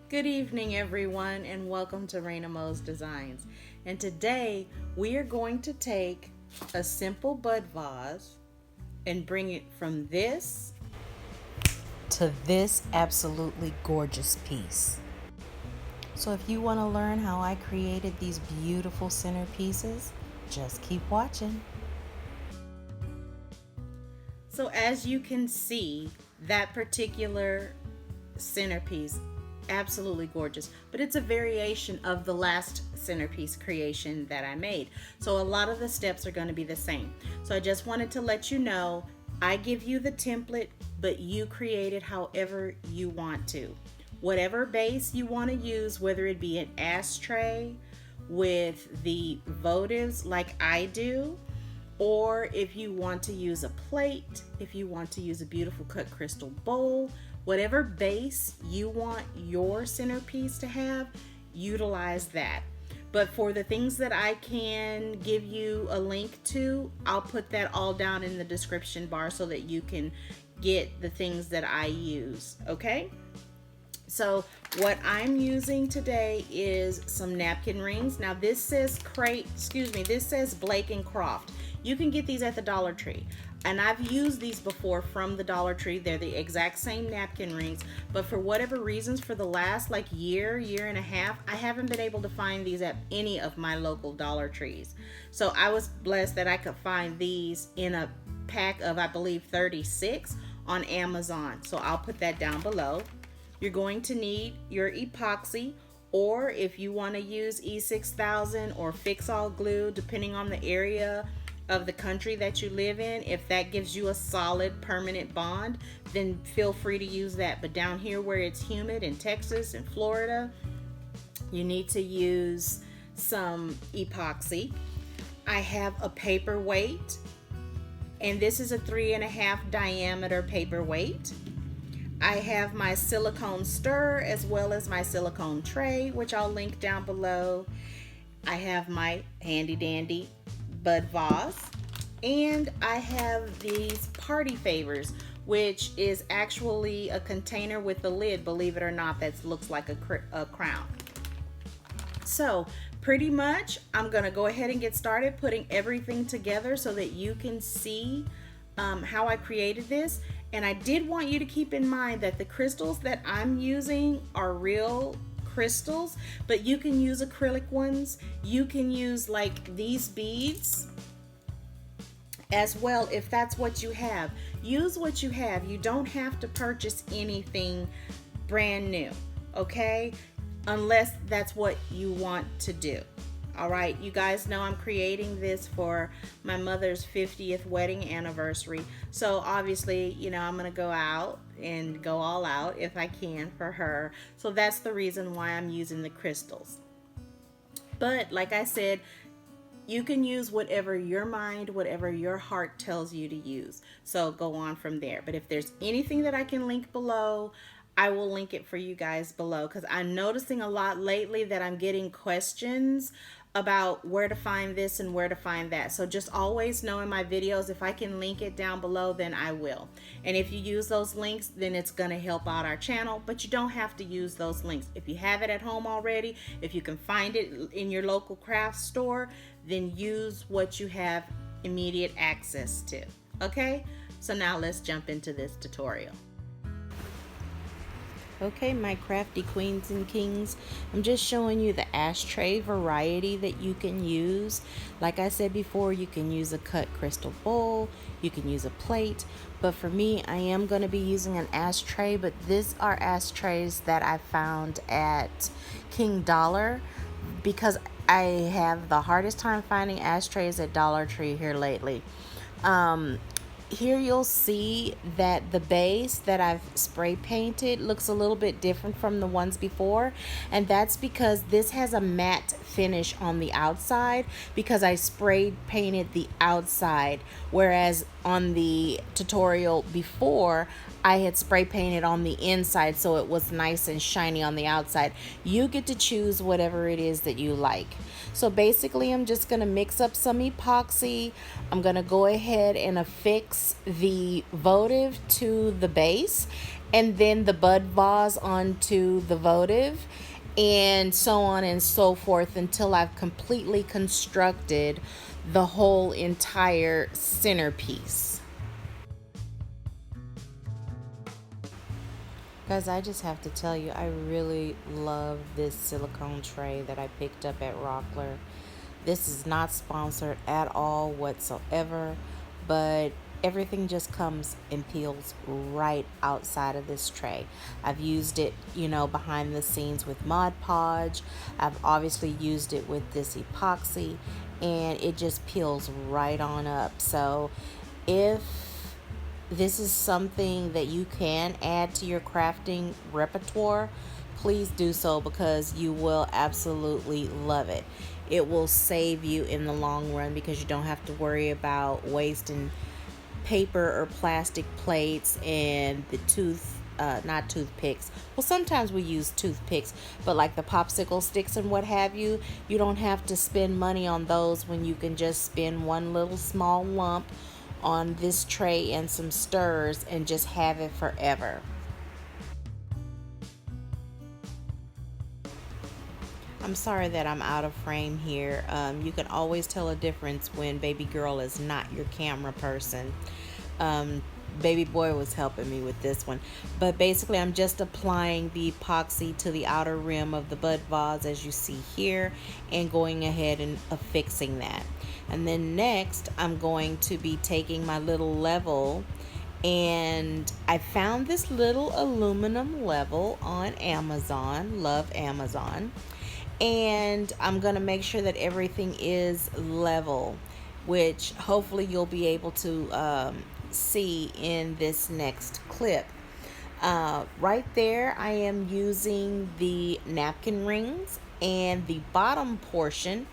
Good evening, everyone, and welcome to ReinaMoesDesigns. And today we are going to take a simple bud vase and bring it from this to this absolutely gorgeous piece. So if you want to learn how I created these beautiful centerpieces, just keep watching. So as you can see, that particular centerpiece, absolutely gorgeous, but it's a variation of the last centerpiece creation that I made. So a lot of the steps are going to be the same. So I just wanted to let you know, I give you the template, but you create it however you want to. Whatever base you want to use, whether it be an ashtray with the votives like I do, or if you want to use a plate, if you want to use a beautiful cut crystal bowl, whatever base you want your centerpiece to have, utilize that. But for the things that I can give you a link to, I'll put that all down in the description bar so that you can get the things that I use, okay? So what I'm using today is some napkin rings. Now this says this says Blake and Croft. You can get these at the Dollar Tree. And I've used these before from the Dollar Tree. They're the exact same napkin rings, but for whatever reasons, for the last year and a half, I haven't been able to find these at any of my local Dollar Trees. So I was blessed that I could find these in a pack of, I believe, 36 on Amazon. So I'll put that down below. You're going to need your epoxy, or if you want to use E6000 or Fix All glue, depending on the area of the country that you live in, if that gives you a solid permanent bond, then feel free to use that. But down here where it's humid in Texas and Florida, you need to use some epoxy. I have a paperweight, and this is a 3.5 diameter paperweight. I have my silicone stir as well as my silicone tray, which I'll link down below. I have my handy dandy bud vase, and I have these party favors, which is actually a container with a lid, believe it or not, that looks like a crown. So pretty much I'm gonna go ahead and get started putting everything together so that you can see how I created this. And I did want you to keep in mind that the crystals that I'm using are real crystals, but you can use acrylic ones. You can use like these beads as well if that's what you have. Use what you have. You don't have to purchase anything brand new, okay? Unless that's what you want to do. All right, you guys know I'm creating this for my mother's 50th wedding anniversary. So obviously, you know, I'm going to go out and go all out if I can for her. So that's the reason why I'm using the crystals. But like I said, you can use whatever your mind, whatever your heart tells you to use. So go on from there. But if there's anything that I can link below, I will link it for you guys below, because I'm noticing a lot lately that I'm getting questions about where to find this and where to find that. So just always know in my videos, if I can link it down below, then I will. And if you use those links, then it's going to help out our channel, but you don't have to use those links. If you have it at home already, if you can find it in your local craft store, then use what you have immediate access to. Okay, so now let's jump into this tutorial. Okay, my crafty queens and kings, I'm just showing you the ashtray variety that you can use. Like I said before, you can use a cut crystal bowl, you can use a plate, but for me, I am going to be using an ashtray. But these are ashtrays that I found at King Dollar, because I have the hardest time finding ashtrays at Dollar Tree here lately. Here you'll see that the base that I've spray painted looks a little bit different from the ones before, and that's because this has a matte finish on the outside, because I sprayed painted the outside, whereas on the tutorial before I had spray painted on the inside, so it was nice and shiny on the outside. You get to choose whatever it is that you like. So basically I'm just going to mix up some epoxy. I'm going to go ahead and affix the votive to the base, and then the bud vase onto the votive, and so on and so forth until I've completely constructed the whole entire centerpiece. Guys, I just have to tell you, I really love this silicone tray that I picked up at Rockler. This is not sponsored at all whatsoever, but everything just comes and peels right outside of this tray. I've used it, behind the scenes with Mod Podge. I've obviously used it with this epoxy, and it just peels right on up. So if this is something that you can add to your crafting repertoire, please do so, because you will absolutely love it. It will save you in the long run, because you don't have to worry about wasting paper or plastic plates and the not toothpicks. Well, sometimes we use toothpicks, but like the popsicle sticks and what have you, you don't have to spend money on those when you can just spend one little small lump on this tray and some stirs and just have it forever. I'm sorry that I'm out of frame here. You can always tell a difference when baby girl is not your camera person. Baby boy was helping me with this one. But basically, I'm just applying the epoxy to the outer rim of the bud vase, as you see here, and going ahead and affixing that. And then next, I'm going to be taking my little level, and I found this little aluminum level on Amazon. Love Amazon. And I'm going to make sure that everything is level, which hopefully you'll be able to see in this next clip. Right there, I am using the napkin rings, and the bottom portion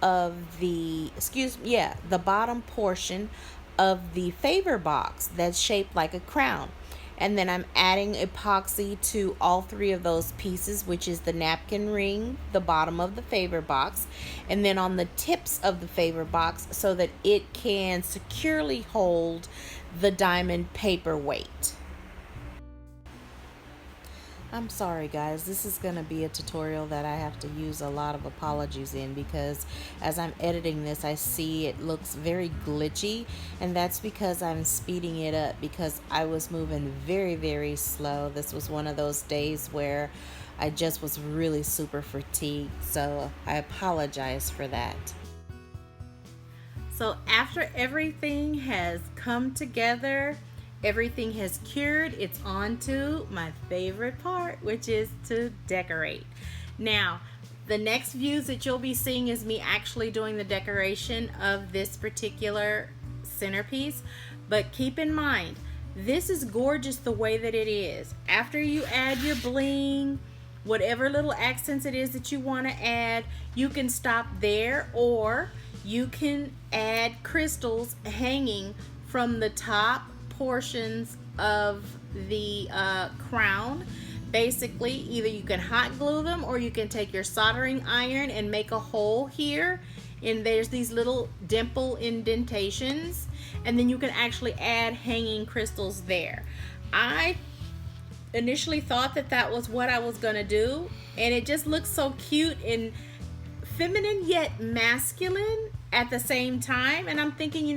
of the bottom portion of the favor box that's shaped like a crown. And then I'm adding epoxy to all three of those pieces, which is the napkin ring, the bottom of the favor box, and then on the tips of the favor box, so that it can securely hold the diamond paperweight. I'm sorry guys, this is going to be a tutorial that I have to use a lot of apologies in, because as I'm editing this, I see it looks very glitchy, and that's because I'm speeding it up, because I was moving very, very slow. This was one of those days where I just was really super fatigued, so I apologize for that. So after everything has come together, everything has cured, it's on to my favorite part, which is to decorate. Now, the next views that you'll be seeing is me actually doing the decoration of this particular centerpiece. But keep in mind, this is gorgeous the way that it is. After you add your bling, whatever little accents it is that you want to add, you can stop there, or you can add crystals hanging from the top portions of the crown. Basically, either you can hot glue them, or you can take your soldering iron and make a hole here, and there's these little dimple indentations, and then you can actually add hanging crystals there. I initially thought that that was what I was gonna do, and it just looks so cute and feminine yet masculine at the same time. And I'm thinking,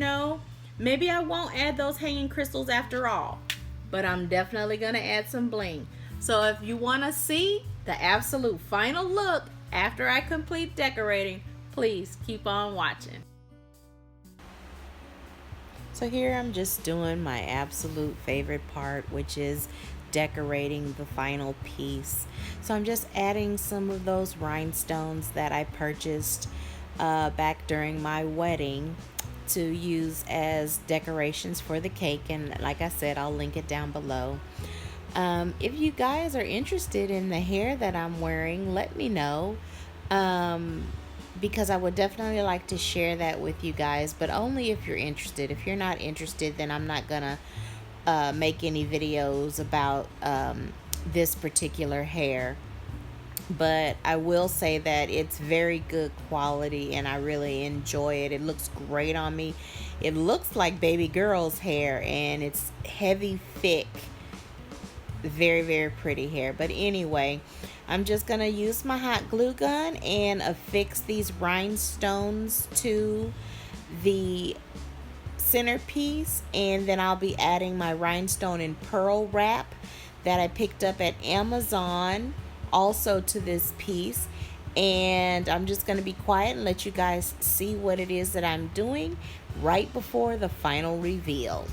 maybe I won't add those hanging crystals after all, but I'm definitely gonna add some bling. So if you want to see the absolute final look after I complete decorating, please keep on watching. So here I'm just doing my absolute favorite part, which is decorating the final piece. So I'm just adding some of those rhinestones that I purchased back during my wedding to use as decorations for the cake, and like I said, I'll link it down below. If you guys are interested in the hair that I'm wearing, let me know, because I would definitely like to share that with you guys, but only if you're interested. If you're not interested, then I'm not gonna make any videos about this particular hair. But I will say that it's very good quality, and I really enjoy it. It looks great on me. It looks like baby girl's hair, and it's heavy, thick, very, very pretty hair. But anyway, I'm just gonna use my hot glue gun and affix these rhinestones to the centerpiece, and then I'll be adding my rhinestone and pearl wrap that I picked up at Amazon also to this piece. And I'm just going to be quiet and let you guys see what it is that I'm doing right before the final reveal.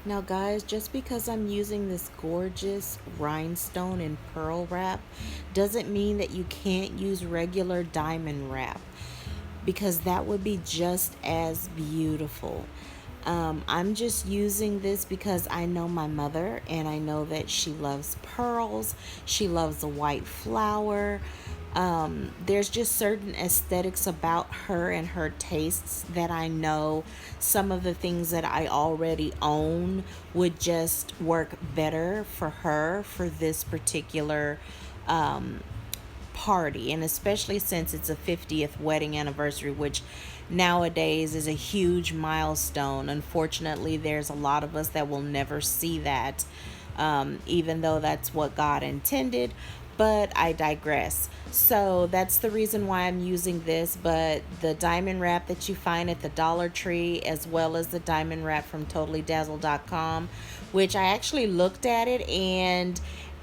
Now guys, just because I'm using this gorgeous rhinestone and pearl wrap doesn't mean that you can't use regular diamond wrap, because that would be just as beautiful. I'm just using this because I know my mother, and I know that she loves pearls. She loves the white flower. There's just certain aesthetics about her and her tastes that I know some of the things that I already own would just work better for her for this particular party, and especially since it's a 50th wedding anniversary, which nowadays is a huge milestone. Unfortunately, there's a lot of us that will never see that, even though that's what God intended. But I digress. So that's the reason why I'm using this. But the diamond wrap that you find at the Dollar Tree, as well as the diamond wrap from TotallyDazzled.com, which I actually looked at it, and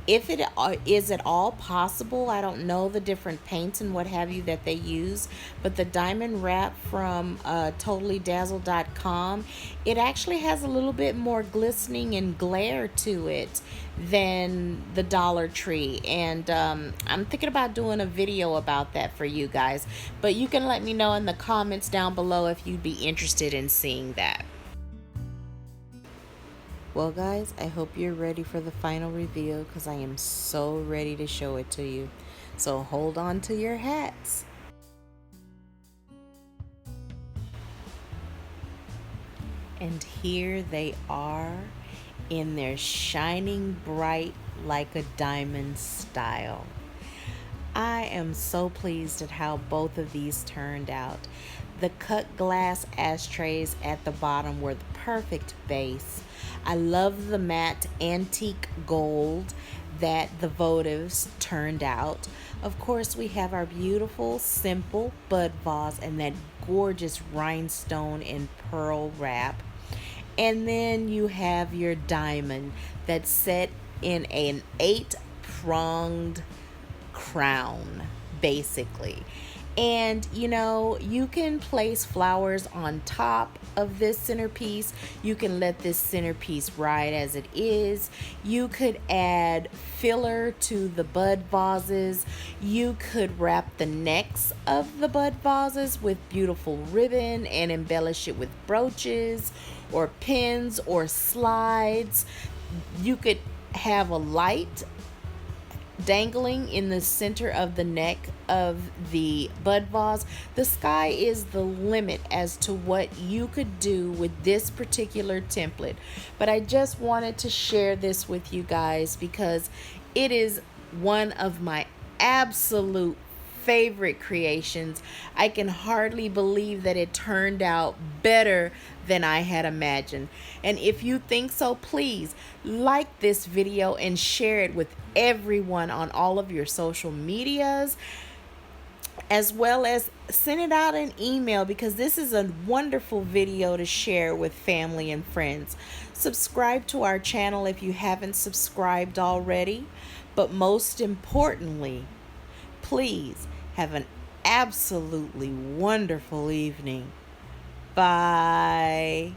if it is at all possible, I don't know the different paints and what have you that they use, but the diamond wrap from TotallyDazzled.com, it actually has a little bit more glistening and glare to it than the Dollar Tree. And I'm thinking about doing a video about that for you guys, but you can let me know in the comments down below if you'd be interested in seeing that. Well guys, I hope you're ready for the final reveal, because I am so ready to show it to you. So hold on to your hats. And here they are in their shining bright like a diamond style. I am so pleased at how both of these turned out. The cut glass ashtrays at the bottom were the perfect base. I love the matte antique gold that the votives turned out. Of course, we have our beautiful simple bud vase and that gorgeous rhinestone and pearl wrap. And then you have your diamond that's set in an 8-pronged crown, basically. And you know, you can place flowers on top of this centerpiece. You can let this centerpiece ride as it is. You could add filler to the bud vases. You could wrap the necks of the bud vases with beautiful ribbon and embellish it with brooches or pins or slides. You could have a light dangling in the center of the neck of the bud vase. The sky is the limit as to what you could do with this particular template. But I just wanted to share this with you guys because it is one of my absolute favorite creations. I can hardly believe that it turned out better than I had imagined. And if you think so, please like this video and share it with everyone on all of your social medias, as well as send it out an email, because this is a wonderful video to share with family and friends. Subscribe to our channel if you haven't subscribed already. But most importantly, please have an absolutely wonderful evening. Bye.